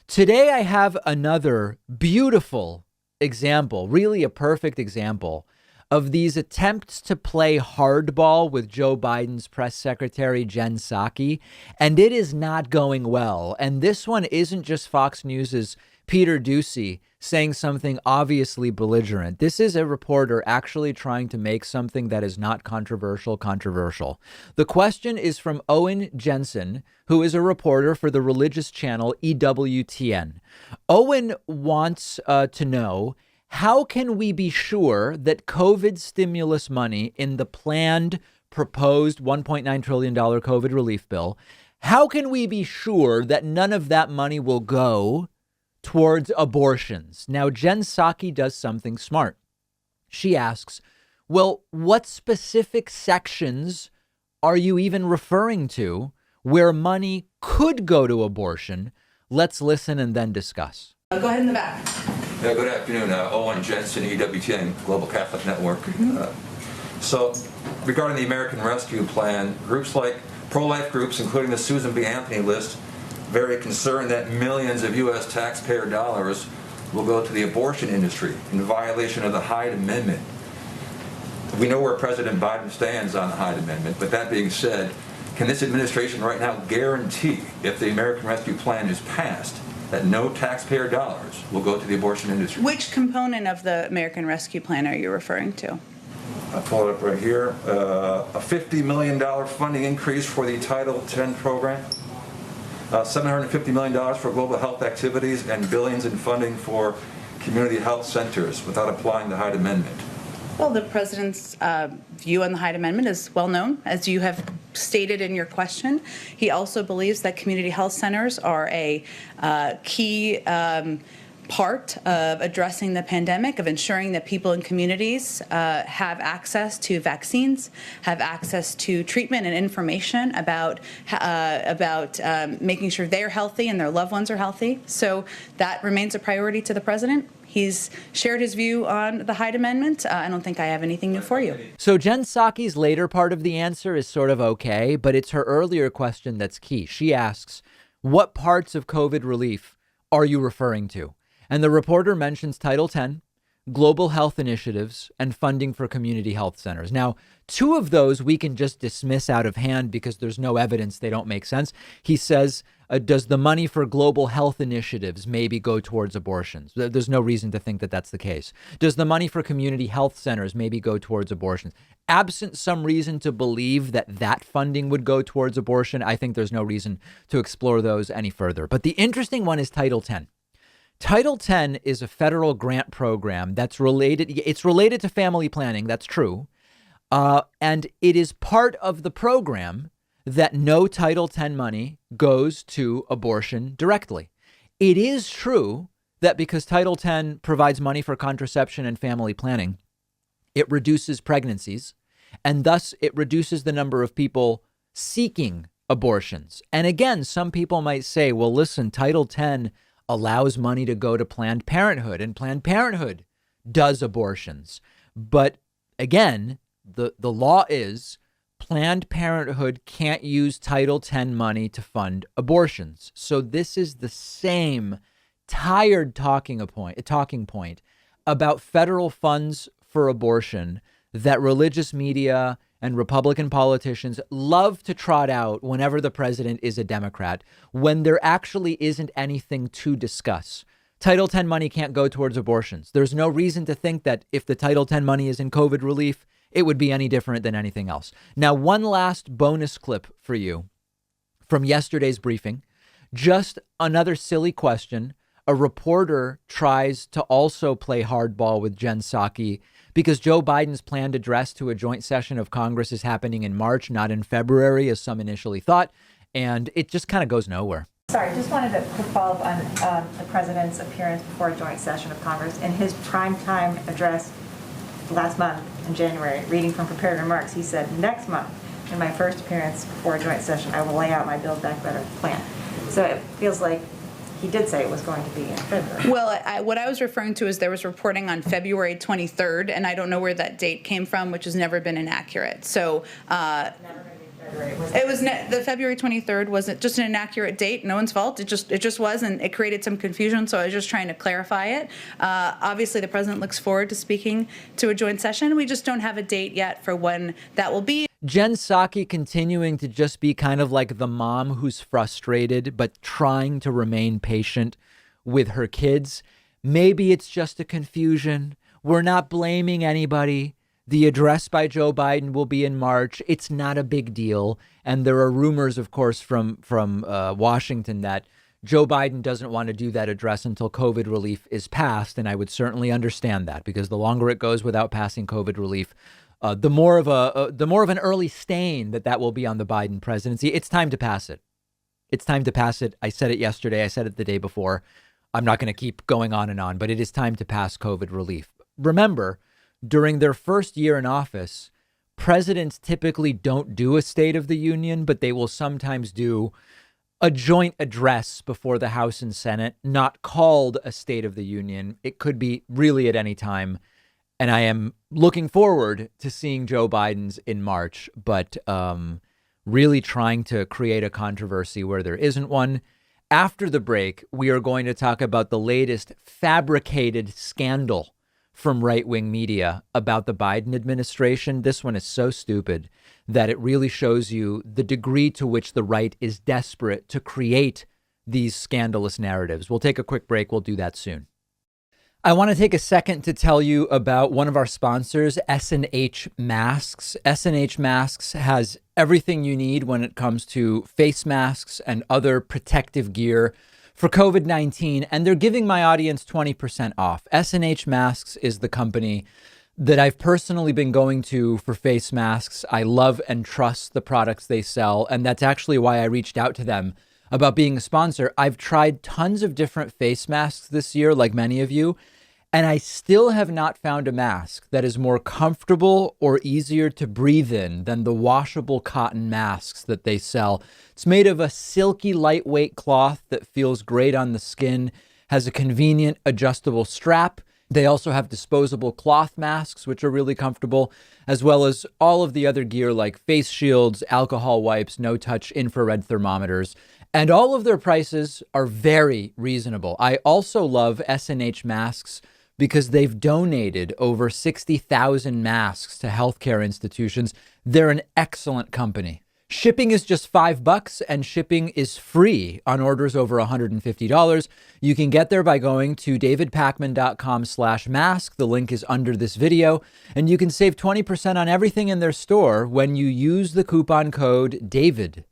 Today, I have another beautiful example, really a perfect example of these attempts to play hardball with Joe Biden's press secretary, Jen Psaki, and it is not going well. And this one isn't just Fox News's Peter Doocy saying something obviously belligerent. This is a reporter actually trying to make something that is not controversial. The question is from Owen Jensen, who is a reporter for the religious channel EWTN. Owen wants to know, how can we be sure that COVID stimulus money in the planned proposed $1.9 trillion COVID relief bill, how can we be sure that none of that money will go towards abortions? Now, Jen Psaki does something smart. She asks, well, what specific sections are you even referring to where money could go to abortion? Let's listen and then discuss. Go ahead in the back. Yeah, good afternoon. Owen Jensen, EWTN, Global Catholic Network. So, regarding the American Rescue Plan, groups like pro-life groups, including the Susan B. Anthony list, very concerned that millions of U.S. taxpayer dollars will go to the abortion industry in violation of the Hyde Amendment. We know where President Biden stands on the Hyde Amendment, but that being said, can this administration right now guarantee, if the American Rescue Plan is passed, that no taxpayer dollars will go to the abortion industry? Which component of the American Rescue Plan are you referring to? I'll pull it up right here. A $50 million funding increase for the Title X program. $750 million for global health activities, and billions in funding for community health centers without applying the Hyde Amendment. Well, the president's view on the Hyde Amendment is well known, as you have stated in your question. He also believes that community health centers are a key part of addressing the pandemic, of ensuring that people in communities have access to vaccines, have access to treatment and information about making sure they're healthy and their loved ones are healthy. So that remains a priority to the president. He's shared his view on the Hyde Amendment. I don't think I have anything new for you. So Jen Psaki's later part of the answer is sort of okay, but it's her earlier question that's key. She asks, what parts of COVID relief are you referring to? And the reporter mentions Title X, global health initiatives, and funding for community health centers. Now, two of those we can just dismiss out of hand because there's no evidence they don't make sense. He says, does the money for global health initiatives maybe go towards abortions? There's no reason to think that that's the case. Does the money for community health centers maybe go towards abortions? Absent some reason to believe that that funding would go towards abortion, I think there's no reason to explore those any further. But the interesting one is Title X. Title X is a federal grant program that's related. It's related to family planning. That's true. And it is part of the program that no Title X money goes to abortion directly. It is true that because Title X provides money for contraception and family planning, it reduces pregnancies, and thus it reduces the number of people seeking abortions. And again, some people might say, well, listen, Title X allows money to go to Planned Parenthood, and Planned Parenthood does abortions. But again, the law is Planned Parenthood can't use Title X money to fund abortions. So this is the same tired talking point about federal funds for abortion that religious media and Republican politicians love to trot out whenever the president is a Democrat, when there actually isn't anything to discuss. Title X money can't go towards abortions. There's no reason to think that if the Title X money is in COVID relief, it would be any different than anything else. Now, one last bonus clip for you from yesterday's briefing. Just another silly question. A reporter tries to also play hardball with Jen Psaki because Joe Biden's planned address to a joint session of Congress is happening in March, not in February, as some initially thought. And it just kind of goes nowhere. Sorry, just wanted to quick follow up on the president's appearance before a joint session of Congress. In his primetime address last month in January, reading from prepared remarks, he said, next month, in my first appearance before a joint session, I will lay out my Build Back Better plan. So it feels like he did say it was going to be in February. Well, what I was referring to is there was reporting on February 23rd, and I don't know where that date came from, which has never been inaccurate. So, Never going to be It was the February 23rd wasn't just an inaccurate date. No one's fault. It just was, and it created some confusion. So I was just trying to clarify it. Obviously, the president looks forward to speaking to a joint session. We just don't have a date yet for when that will be. Jen Psaki continuing to just be kind of like the mom who's frustrated, but trying to remain patient with her kids. Maybe it's just a confusion. We're not blaming anybody. The address by Joe Biden will be in March. It's not a big deal. And there are rumors, of course, from Washington that Joe Biden doesn't want to do that address until COVID relief is passed. And I would certainly understand that, because the longer it goes without passing COVID relief, the more of an early stain that will be on the Biden presidency. It's time to pass it. It's time to pass it. I said it yesterday. I said it the day before. I'm not going to keep going on, but it is time to pass COVID relief. Remember, during their first year in office, presidents typically don't do a State of the Union, but they will sometimes do a joint address before the House and Senate, not called a State of the Union. It could be really at any time. And I am looking forward to seeing Joe Biden's in March, but really trying to create a controversy where there isn't one. After the break, we are going to talk about the latest fabricated scandal from right-wing media about the Biden administration. This one is so stupid that it really shows you the degree to which the right is desperate to create these scandalous narratives. We'll take a quick break. We'll do that soon. I want to take a second to tell you about one of our sponsors, S&H Masks. S&H Masks has everything you need when it comes to face masks and other protective gear for COVID-19, and they're giving my audience 20% off. S&H Masks is the company that I've personally been going to for face masks. I love and trust the products they sell, and that's actually why I reached out to them about being a sponsor. I've tried tons of different face masks this year, like many of you, and I still have not found a mask that is more comfortable or easier to breathe in than the washable cotton masks that they sell. It's made of a silky, lightweight cloth that feels great on the skin, has a convenient adjustable strap. They also have disposable cloth masks, which are really comfortable, as well as all of the other gear like face shields, alcohol wipes, no-touch infrared thermometers. And all of their prices are very reasonable. I also love S&H Masks because they've donated over 60,000 masks to healthcare institutions. They're an excellent company. Shipping is just $5 and shipping is free on orders over $150. You can get there by going to davidpakman.com/mask. The link is under this video, and you can save 20% on everything in their store when you use the coupon code DAVID.